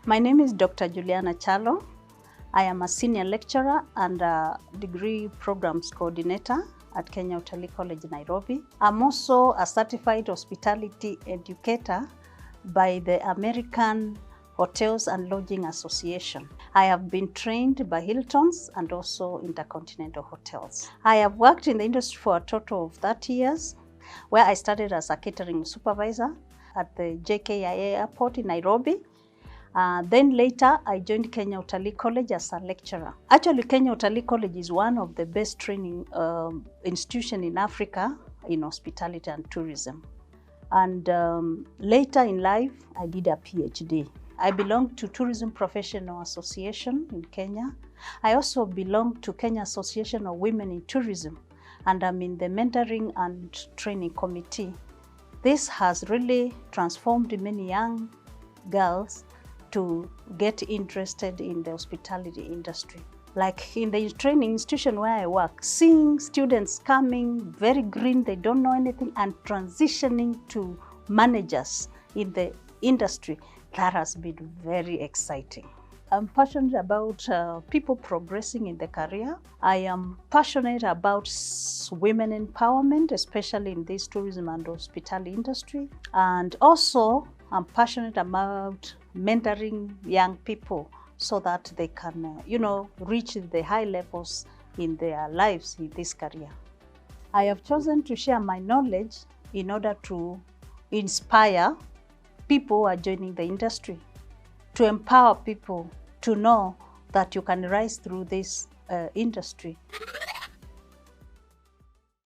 My name is Dr. Juliana Chalo. I am a senior lecturer and a degree programs coordinator at Kenya Utalii College, Nairobi. I'm also a certified hospitality educator by the American Hotels and Lodging Association. I have been trained by Hilton's and also Intercontinental Hotels. I have worked in the industry for a total of 30 years, where I started as a catering supervisor at the JKIA airport in Nairobi. Then later, I joined Kenya Utalii College as a lecturer. Actually, Kenya Utalii College is one of the best training institutions in Africa in hospitality and tourism. And later in life, I did a PhD. I belong to Tourism Professional Association in Kenya. I also belong to Kenya Association of Women in Tourism, and I'm in the mentoring and training committee. This has really transformed many young girls to get interested in the hospitality industry. Like in the training institution where I work, seeing students coming very green, they don't know anything, and transitioning to managers in the industry, that has been very exciting. I'm passionate about people progressing in their career. I am passionate about women empowerment, especially in this tourism and hospitality industry. And also, I'm passionate about mentoring young people so that they can, reach the high levels in their lives in this career. I have chosen to share my knowledge in order to inspire people who are joining the industry, to empower people to know that you can rise through this industry.